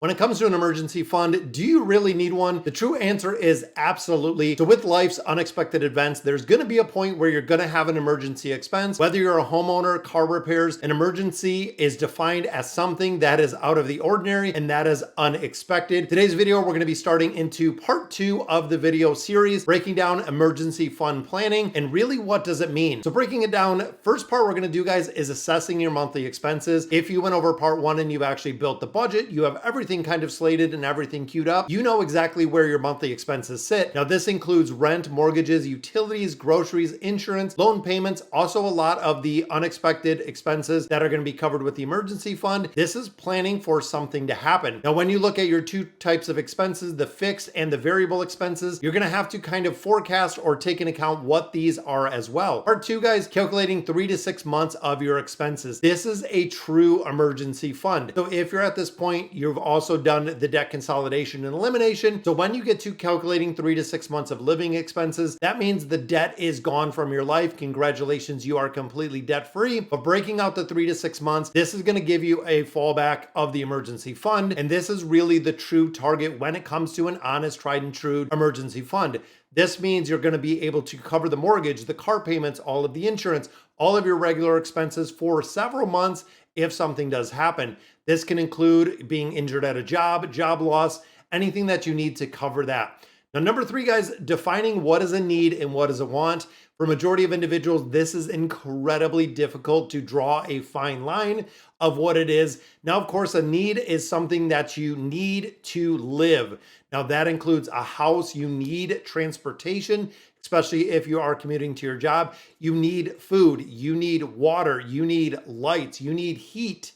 When it comes to an emergency fund, do you really need one? The true answer is absolutely. So with life's unexpected events, there's gonna be a point where you're gonna have an emergency expense. Whether you're a homeowner, car repairs, an emergency is defined as something that is out of the ordinary and that is unexpected. Today's video, we're gonna be starting into part 2 of the video series, breaking down emergency fund planning and really what does it mean. So breaking it down, first part we're gonna do, guys, is assessing your monthly expenses. If you went over part 1 and you've actually built the budget, you have everything kind of slated and everything queued up, you know exactly where your monthly expenses sit. Now, this includes rent, mortgages, utilities, groceries, insurance, loan payments, also a lot of the unexpected expenses that are going to be covered with the emergency fund. This is planning for something to happen. Now, when you look at your two types of expenses, the fixed and the variable expenses, you're going to have to kind of forecast or take into account what these are as well. Part 2, guys, calculating 3 to 6 months of your expenses. This is a true emergency fund. So if you're at this point, you've also done the debt consolidation and elimination. So when you get to calculating 3 to 6 months of living expenses, that means the debt is gone from your life. Congratulations, you are completely debt free. But breaking out the 3 to 6 months, this is going to give you a fallback of the emergency fund. And this is really the true target when it comes to an honest, tried and true emergency fund. This means you're going to be able to cover the mortgage, the car payments, all of the insurance, all of your regular expenses for several months if something does happen. This can include being injured at a job, job loss, anything that you need to cover that. Now, number 3, guys, defining what is a need and what is a want. For a majority of individuals, this is incredibly difficult to draw a fine line of what it is. Now, of course, a need is something that you need to live. Now, that includes a house, you need transportation, especially if you are commuting to your job. You need food, you need water, you need lights, you need heat.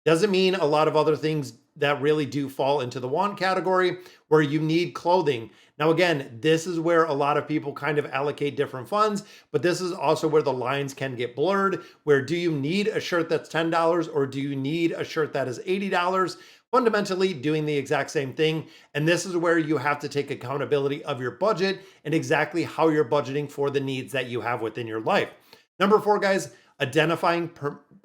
Doesn't mean a lot of other things that really do fall into the want category where you need clothing. Now, again, this is where a lot of people kind of allocate different funds, but this is also where the lines can get blurred. Where do you need a shirt that's $10 or do you need a shirt that is $80? Fundamentally doing the exact same thing. And this is where you have to take accountability of your budget and exactly how you're budgeting for the needs that you have within your life. Number 4, guys, identifying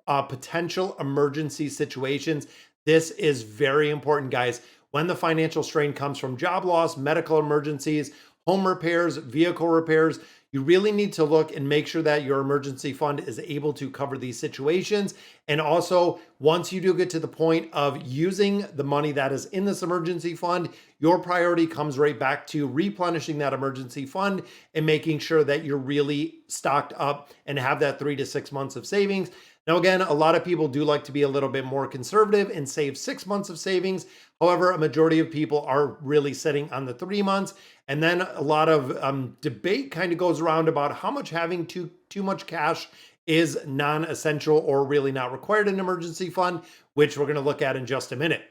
potential emergency situations. This is very important, guys. When the financial strain comes from job loss, medical emergencies, home repairs, vehicle repairs, you really need to look and make sure that your emergency fund is able to cover these situations. And also, once you do get to the point of using the money that is in this emergency fund, your priority comes right back to replenishing that emergency fund and making sure that you're really stocked up and have that 3 to 6 months of savings. Now, again, a lot of people do like to be a little bit more conservative and save 6 months of savings. However, a majority of people are really sitting on the 3 months. And then a lot of debate kind of goes around about how much having too much cash is non-essential or really not required in an emergency fund, which we're going to look at in just a minute.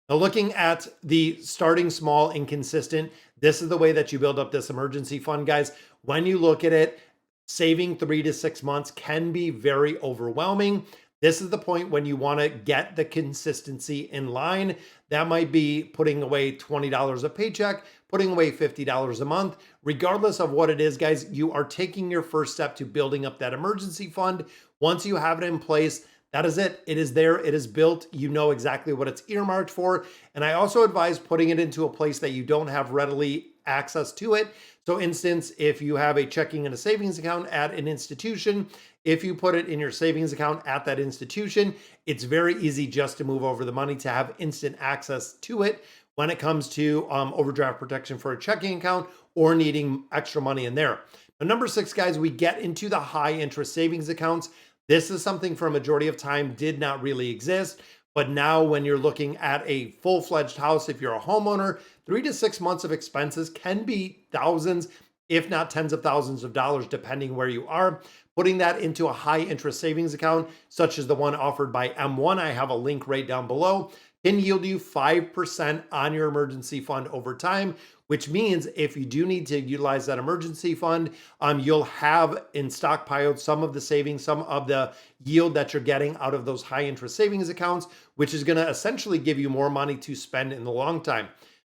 Now, looking at the starting small and consistent, this is the way that you build up this emergency fund, guys. When you look at it, saving 3 to 6 months can be very overwhelming. This is the point when you want to get the consistency in line. That might be putting away $20 a paycheck, putting away $50 a month. Regardless of what it is, guys, you are taking your first step to building up that emergency fund. Once you have it in place, that is it. It is there. It is built. You know exactly what it's earmarked for. And I also advise putting it into a place that you don't have readily access to it. So instance, if you have a checking and a savings account at an institution, if you put it in your savings account at that institution, it's very easy just to move over the money to have instant access to it when it comes to overdraft protection for a checking account or needing extra money in there. But number 6, guys, we get into the high interest savings accounts. This is something for a majority of time did not really exist. But now when you're looking at a full-fledged house, if you're a homeowner, 3 to 6 months of expenses can be thousands, if not tens of thousands of dollars, depending where you are. Putting that into a high interest savings account, such as the one offered by M1, I have a link right down below, can yield you 5% on your emergency fund over time, which means if you do need to utilize that emergency fund, you'll have in stockpiled some of the savings, some of the yield that you're getting out of those high interest savings accounts, which is going to essentially give you more money to spend in the long time.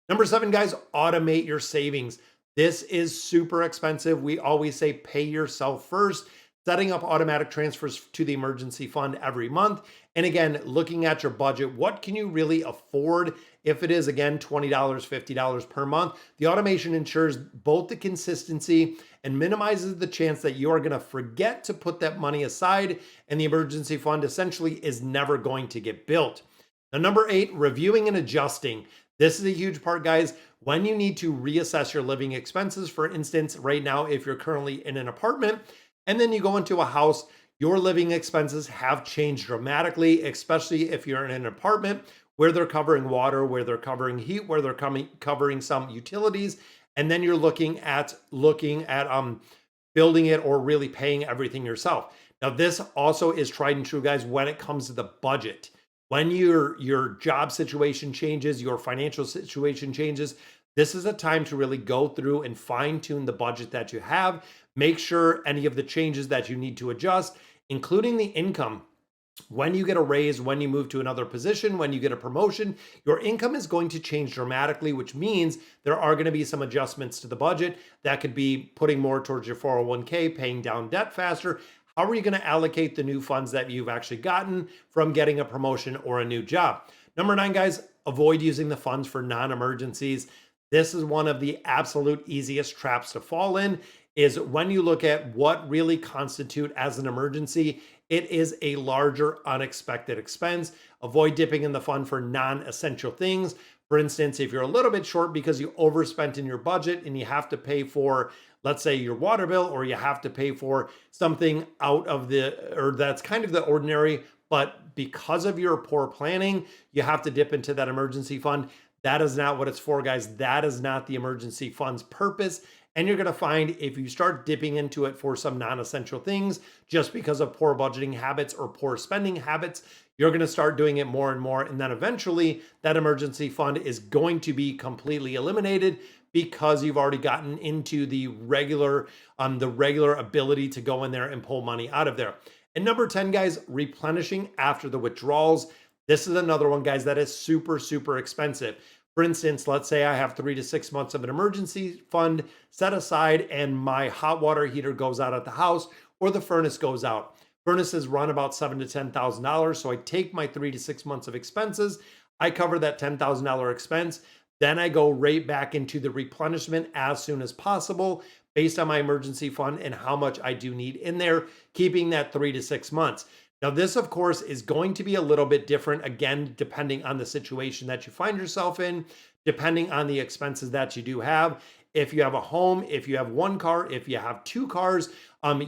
Number 7, guys, automate your savings. This is super expensive. We always say pay yourself first. Setting up automatic transfers to the emergency fund every month. And again, looking at your budget, what can you really afford If it is, again, $20, $50 per month, the automation ensures both the consistency and minimizes the chance that you are going to forget to put that money aside and the emergency fund essentially is never going to get built. Now, number 8, reviewing and adjusting. This is a huge part, guys. When you need to reassess your living expenses, for instance, right now, if you're currently in an apartment and then you go into a house, your living expenses have changed dramatically, especially if you're in an apartment where they're covering water, where they're covering heat, where they're covering some utilities, and then you're looking at building it or really paying everything yourself. Now, this also is tried and true, guys, when it comes to the budget. When your job situation changes, your financial situation changes, this is a time to really go through and fine tune the budget that you have. Make sure any of the changes that you need to adjust, including the income. When you get a raise, when you move to another position, when you get a promotion, your income is going to change dramatically, which means there are going to be some adjustments to the budget. That could be putting more towards your 401k, paying down debt faster. How are you going to allocate the new funds that you've actually gotten from getting a promotion or a new job? Number 9, guys, avoid using the funds for non-emergencies. This is one of the absolute easiest traps to fall in, is when you look at what really constitute as an emergency, it is a larger unexpected expense. Avoid dipping in the fund for non-essential things. For instance, if you're a little bit short because you overspent in your budget and you have to pay for, let's say, your water bill, or you have to pay for something out of or that's kind of the ordinary, but because of your poor planning, you have to dip into that emergency fund. That is not what it's for, guys. That is not the emergency fund's purpose. And you're going to find if you start dipping into it for some non-essential things, just because of poor budgeting habits or poor spending habits, you're going to start doing it more and more. And then eventually that emergency fund is going to be completely eliminated because you've already gotten into the regular ability to go in there and pull money out of there. And number 10, guys, replenishing after the withdrawals. This is another one, guys, that is super, super expensive. For instance, let's say I have 3 to 6 months of an emergency fund set aside and my hot water heater goes out at the house or the furnace goes out. Furnaces run about $7,000 to $10,000. So I take my 3 to 6 months of expenses. I cover that $10,000 expense. Then I go right back into the replenishment as soon as possible based on my emergency fund and how much I do need in there, keeping that 3 to 6 months. Now, this, of course, is going to be a little bit different, again, depending on the situation that you find yourself in, depending on the expenses that you do have. If you have a home, if you have one car, if you have 2 cars,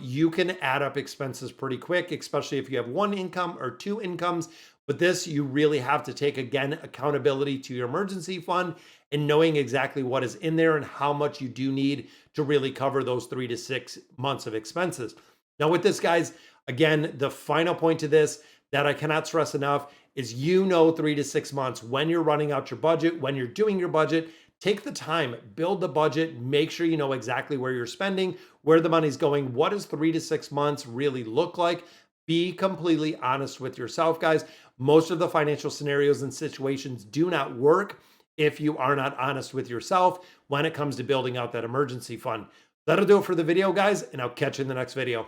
you can add up expenses pretty quick, especially if you have 1 income or 2 incomes. But this, you really have to take, again, accountability to your emergency fund and knowing exactly what is in there and how much you do need to really cover those 3 to 6 months of expenses. Now, with this, guys, again, the final point to this that I cannot stress enough is 3 to 6 months when you're running out your budget, when you're doing your budget, take the time, build the budget, make sure you know exactly where you're spending, where the money's going, what does 3 to 6 months really look like? Be completely honest with yourself, guys. Most of the financial scenarios and situations do not work if you are not honest with yourself when it comes to building out that emergency fund. That'll do it for the video, guys, and I'll catch you in the next video.